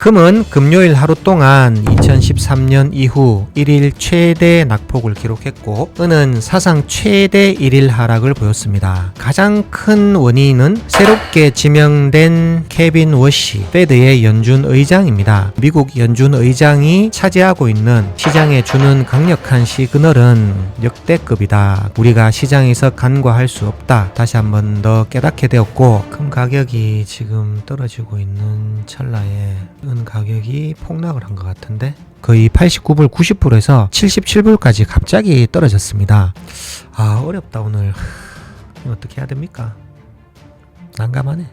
금은 금요일 하루 동안 2013년 이후 1일 최대 낙폭을 기록했고 은은 사상 최대 1일 하락을 보였습니다. 가장 큰 원인은 새롭게 지명된 케빈 워시 페드의 연준 의장입니다. 미국 연준 의장이 차지하고 있는 시장에 주는 강력한 시그널은 역대급이다. 우리가 시장에서 간과할 수 없다. 다시 한번 더 깨닫게 되었고 금 가격이 지금 떨어지고 있는 찰나에 은 가격이 폭락을 한 것 같은데 거의 89불 90불에서 77불까지 갑자기 떨어졌습니다. 아 어렵다 오늘. 어떻게 해야 됩니까? 난감하네.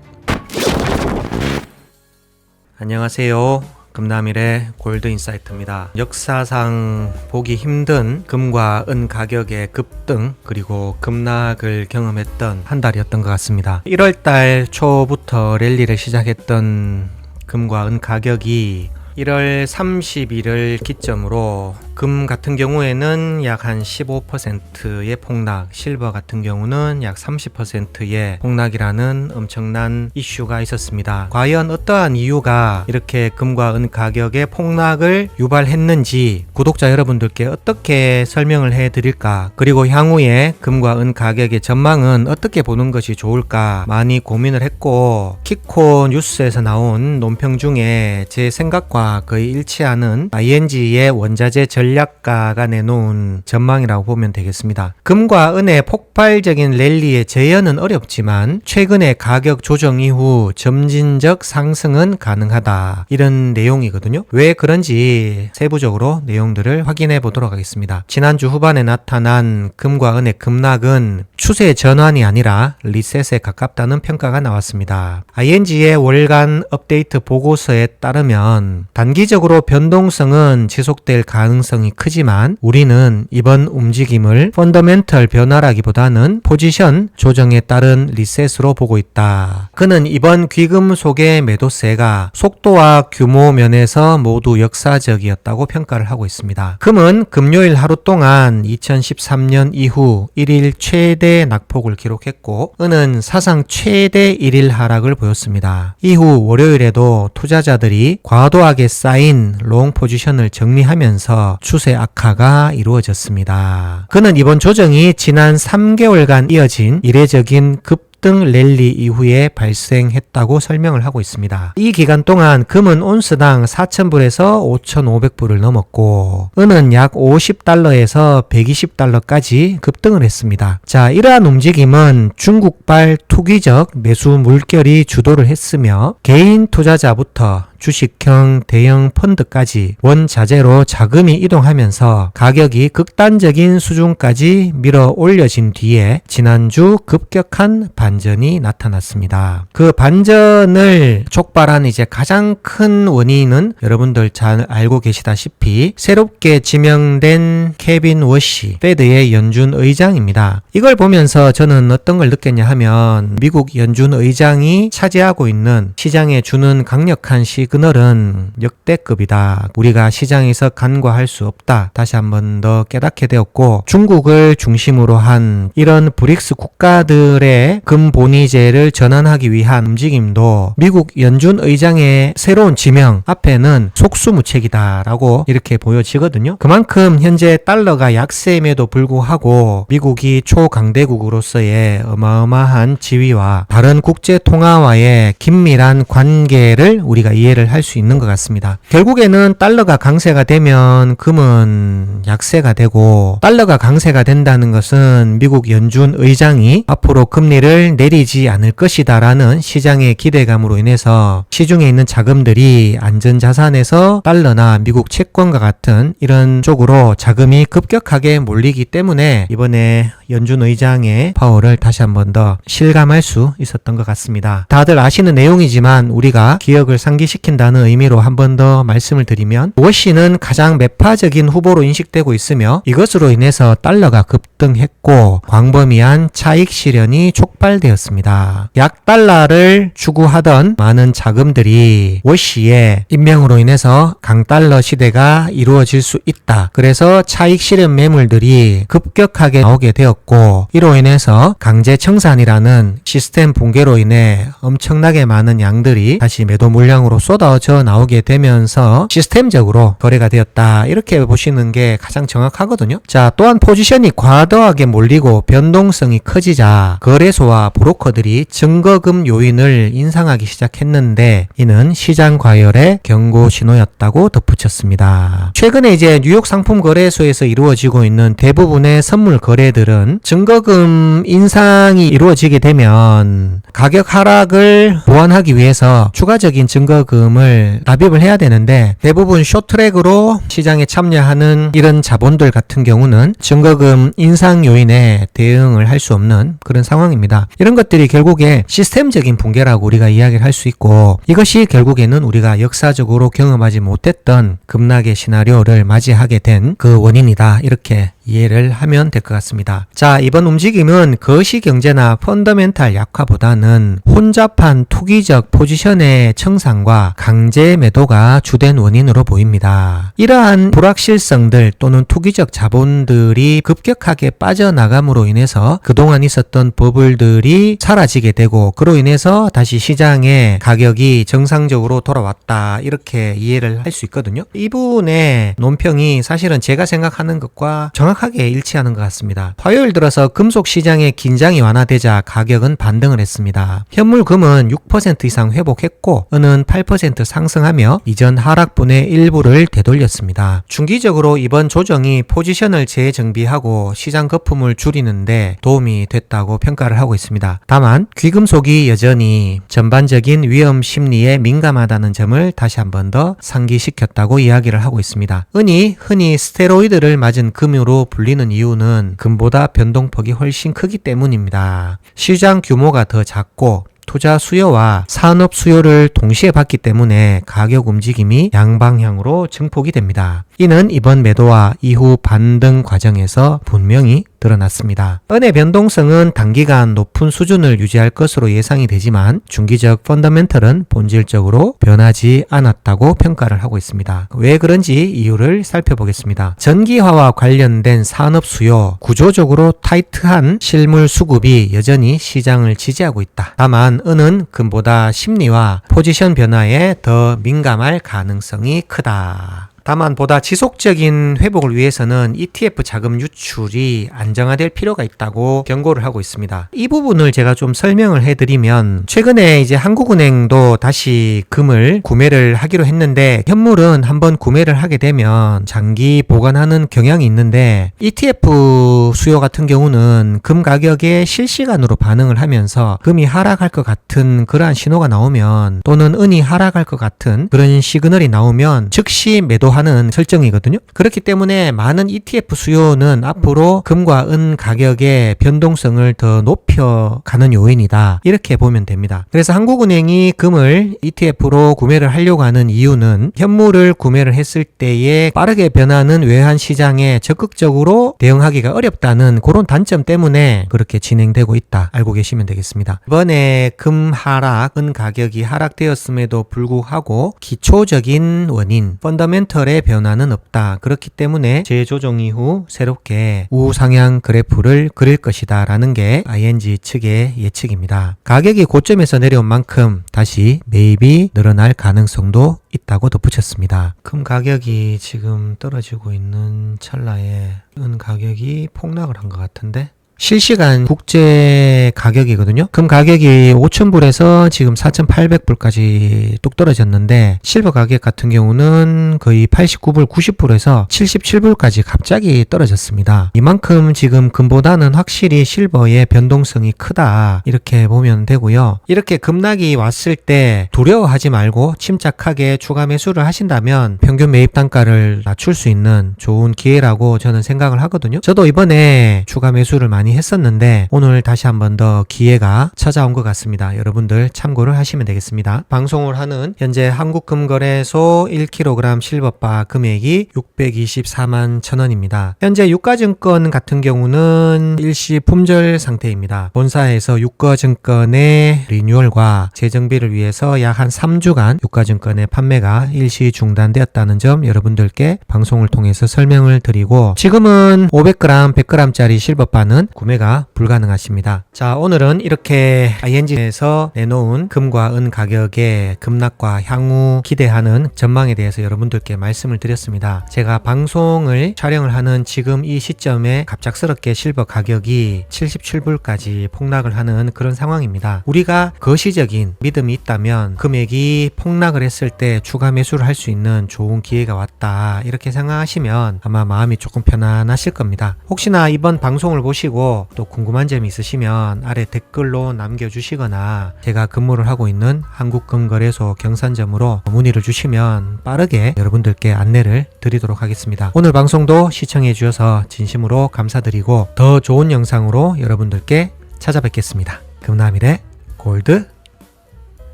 안녕하세요. 금남일의 골드인사이트입니다. 역사상 보기 힘든 금과 은 가격의 급등 그리고 급락을 경험했던 한 달이었던 것 같습니다. 1월달 초부터 랠리를 시작했던 금과 은 가격이 1월 30일을 기점으로 금 같은 경우에는 약 한 15%의 폭락, 실버 같은 경우는 약 30%의 폭락이라는 엄청난 이슈가 있었습니다. 과연 어떠한 이유가 이렇게 금과 은 가격의 폭락을 유발했는지 구독자 여러분들께 어떻게 설명을 해드릴까, 그리고 향후에 금과 은 가격의 전망은 어떻게 보는 것이 좋을까 많이 고민을 했고, 키코 뉴스에서 나온 논평 중에 제 생각과 거의 일치하는 ING의 원자재 전략가가 내놓은 전망이라고 보면 되겠습니다. 금과 은의 폭발적인 랠리의 재현은 어렵지만 최근의 가격 조정 이후 점진적 상승은 가능하다, 이런 내용이거든요. 왜 그런지 세부적으로 내용들을 확인해 보도록 하겠습니다. 지난주 후반에 나타난 금과 은의 급락은 추세 전환이 아니라 리셋에 가깝다는 평가가 나왔습니다. ING의 월간 업데이트 보고서에 따르면 단기적으로 변동성은 지속될 가능성이 크지만 우리는 이번 움직임을 펀더멘털 변화라기보다는 포지션 조정에 따른 리셋으로 보고 있다. 그는 이번 귀금속의 매도세가 속도와 규모 면에서 모두 역사적이었다고 평가를 하고 있습니다. 금은 금요일 하루 동안 2013년 이후 1일 최대 낙폭을 기록했고 은은 사상 최대 1일 하락을 보였습니다. 이후 월요일에도 투자자들이 과도하게 쌓인 롱 포지션을 정리하면서 추세 악화가 이루어졌습니다. 그는 이번 조정이 지난 3개월간 이어진 이례적인 급등 랠리 이후에 발생했다고 설명을 하고 있습니다. 이 기간 동안 금은 온스당 4,000불에서 5,500불을 넘었고 은은 약 50달러에서 120달러까지 급등을 했습니다. 자, 이러한 움직임은 중국발 투기적 매수 물결이 주도를 했으며 개인 투자자부터 주식형 대형 펀드까지 원자재로 자금이 이동하면서 가격이 극단적인 수준까지 밀어 올려진 뒤에 지난주 급격한 반전이 나타났습니다. 그 반전을 촉발한 이제 가장 큰 원인은 여러분들 잘 알고 계시다시피 새롭게 지명된 케빈 워시 페드의 연준 의장입니다. 이걸 보면서 저는 어떤 걸 느꼈냐 하면 미국 연준 의장이 차지하고 있는 시장에 주는 강력한 시그널은 역대급이다. 우리가 시장에서 간과할 수 없다. 다시 한번 더 깨닫게 되었고, 중국을 중심으로 한 이런 브릭스 국가들의 금본위제를 전환하기 위한 움직임도 미국 연준 의장의 새로운 지명 앞에는 속수무책이다라고 이렇게 보여지거든요. 그만큼 현재 달러가 약세임에도 불구하고 미국이 초강대국으로서의 어마어마한 지위와 다른 국제 통화와의 긴밀한 관계를 우리가 이해를 할 수 있는 것 같습니다. 결국에는 달러가 강세가 되면 금은 약세가 되고, 달러가 강세가 된다는 것은 미국 연준 의장이 앞으로 금리를 내리지 않을 것이다 라는 시장의 기대감으로 인해서 시중에 있는 자금들이 안전자산에서 달러나 미국 채권과 같은 이런 쪽으로 자금이 급격하게 몰리기 때문에 이번에 연준 의장의 파워를 다시 한번 더 실감할 수 있었던 것 같습니다. 다들 아시는 내용이지만 우리가 기억을 상기시킨다는 의미로 한 번 더 말씀을 드리면, 워시는 가장 매파적인 후보로 인식되고 있으며 이것으로 인해서 달러가 급등했고 광범위한 차익 실현이 촉발되었습니다. 약달러를 추구하던 많은 자금들이 워시의 임명으로 인해서 강달러 시대가 이루어질 수 있다. 그래서 차익 실현 매물들이 급격하게 나오게 되었고, 이로 인해서 강제 청산이라는 시스템 붕괴로 인해 엄청나게 많은 양들이 다시 매도 물량으로 쏟아 쏟아져 나오게 되면서 시스템적으로 거래가 되었다, 이렇게 보시는 게 가장 정확하거든요. 자, 또한 포지션이 과도하게 몰리고 변동성이 커지자 거래소와 브로커들이 증거금 요인을 인상하기 시작했는데 이는 시장 과열의 경고 신호였다고 덧붙였습니다. 최근에 이제 뉴욕 상품 거래소에서 이루어지고 있는 대부분의 선물 거래들은 증거금 인상이 이루어지게 되면 가격 하락을 보완하기 위해서 추가적인 증거금을 납입을 해야 되는데, 대부분 숏트랙으로 시장에 참여하는 이런 자본들 같은 경우는 증거금 인상 요인에 대응을 할 수 없는 그런 상황입니다. 이런 것들이 결국에 시스템적인 붕괴라고 우리가 이야기를 할 수 있고, 이것이 결국에는 우리가 역사적으로 경험하지 못했던 급락의 시나리오를 맞이하게 된 그 원인이다, 이렇게 이해를 하면 될 것 같습니다. 자, 이번 움직임은 거시경제나 펀더멘탈 약화보다는 혼잡한 투기적 포지션의 청산과 강제 매도가 주된 원인으로 보입니다. 이러한 불확실성들 또는 투기적 자본들이 급격하게 빠져나감으로 인해서 그동안 있었던 버블들이 사라지게 되고, 그로 인해서 다시 시장의 가격이 정상적으로 돌아왔다, 이렇게 이해를 할 수 있거든요. 이분의 논평이 사실은 제가 생각하는 것과 정확하게 일치하는 것 같습니다. 화요일 들어서 금속 시장의 긴장이 완화되자 가격은 반등을 했습니다. 현물금은 6% 이상 회복했고 은은 8% 상승하며 이전 하락분의 일부를 되돌렸습니다. 중기적으로 이번 조정이 포지션을 재정비하고 시장 거품을 줄이는데 도움이 됐다고 평가를 하고 있습니다. 다만 귀금속이 여전히 전반적인 위험 심리에 민감하다는 점을 다시 한 번 더 상기시켰다고 이야기를 하고 있습니다. 은이 흔히 스테로이드를 맞은 금으로 불리는 이유는 금보다 변동폭이 훨씬 크기 때문입니다. 시장 규모가 더 작고 투자 수요와 산업 수요를 동시에 받기 때문에 가격 움직임이 양방향으로 증폭이 됩니다. 이는 이번 매도와 이후 반등 과정에서 분명히 드러났습니다. 은의 변동성은 단기간 높은 수준을 유지할 것으로 예상이 되지만 중기적 펀더멘털은 본질적으로 변하지 않았다고 평가를 하고 있습니다. 왜 그런지 이유를 살펴보겠습니다. 전기화와 관련된 산업 수요, 구조적으로 타이트한 실물 수급이 여전히 시장을 지지하고 있다. 다만 은은 금보다 심리와 포지션 변화에 더 민감할 가능성이 크다. 다만 보다 지속적인 회복을 위해서는 ETF 자금 유출이 안정화될 필요가 있다고 경고를 하고 있습니다. 이 부분을 제가 좀 설명을 해드리면, 최근에 이제 한국은행도 다시 금을 구매를 하기로 했는데, 현물은 한번 구매를 하게 되면 장기 보관하는 경향이 있는데 ETF 수요 같은 경우는 금 가격에 실시간으로 반응을 하면서 금이 하락할 것 같은 그러한 신호가 나오면, 또는 은이 하락할 것 같은 그런 시그널이 나오면 즉시 매도하는 설정이거든요. 그렇기 때문에 많은 ETF 수요는 앞으로 금과 은 가격의 변동성을 더 높여가는 요인이다, 이렇게 보면 됩니다. 그래서 한국은행이 금을 ETF로 구매를 하려고 하는 이유는 현물을 구매를 했을 때에 빠르게 변하는 외환 시장에 적극적으로 대응하기가 어렵다는 그런 단점 때문에 그렇게 진행되고 있다, 알고 계시면 되겠습니다. 이번에 금 하락, 은 가격이 하락되었음에도 불구하고 기초적인 원인, 펀더멘털의 변화는 없다. 그렇기 때문에 재조정 이후 새롭게 우상향 그래프를 그릴 것이다 라는 게 ING 측의 예측입니다. 가격이 고점에서 내려온 만큼 다시 매입이 늘어날 가능성도 있다고 덧붙였습니다. 금 가격이 지금 떨어지고 있는 찰나에 은 가격이 폭락을 한 것 같은데, 실시간 국제 가격이거든요. 금 가격이 5,000불에서 지금 4,800불까지 뚝 떨어졌는데, 실버 가격 같은 경우는 거의 89불, 90불에서 77불까지 갑자기 떨어졌습니다. 이만큼 지금 금보다는 확실히 실버의 변동성이 크다, 이렇게 보면 되고요. 이렇게 급락이 왔을 때 두려워하지 말고 침착하게 추가 매수를 하신다면 평균 매입 단가를 낮출 수 있는 좋은 기회라고 저는 생각을 하거든요. 저도 이번에 추가 매수를 많이 했었는데 오늘 다시 한 번 더 기회가 찾아온 것 같습니다. 여러분들 참고를 하시면 되겠습니다. 방송을 하는 현재 한국금거래소 1kg 실버바 금액이 624만 1,000원입니다. 현재 유가증권 같은 경우는 일시 품절 상태입니다. 본사에서 유가증권의 리뉴얼과 재정비를 위해서 약 한 3주간 유가증권의 판매가 일시 중단되었다는 점 여러분들께 방송을 통해서 설명을 드리고, 지금은 500g, 100g짜리 실버바는 구매가 불가능하십니다. 자, 오늘은 이렇게 ING에서 내놓은 금과 은 가격의 급락과 향후 기대하는 전망에 대해서 여러분들께 말씀을 드렸습니다. 제가 방송을 촬영을 하는 지금 이 시점에 갑작스럽게 실버 가격이 77불까지 폭락을 하는 그런 상황입니다. 우리가 거시적인 믿음이 있다면 금액이 폭락을 했을 때 추가 매수를 할 수 있는 좋은 기회가 왔다, 이렇게 생각하시면 아마 마음이 조금 편안하실 겁니다. 혹시나 이번 방송을 보시고 또 궁금한 점이 있으시면 아래 댓글로 남겨주시거나 제가 근무를 하고 있는 한국금거래소 경산점으로 문의를 주시면 빠르게 여러분들께 안내를 드리도록 하겠습니다. 오늘 방송도 시청해 주셔서 진심으로 감사드리고 더 좋은 영상으로 여러분들께 찾아뵙겠습니다. 금남일의 골드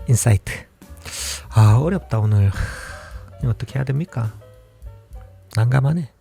인사이트. 어렵다 오늘. 이거 어떻게 해야 됩니까? 난감하네.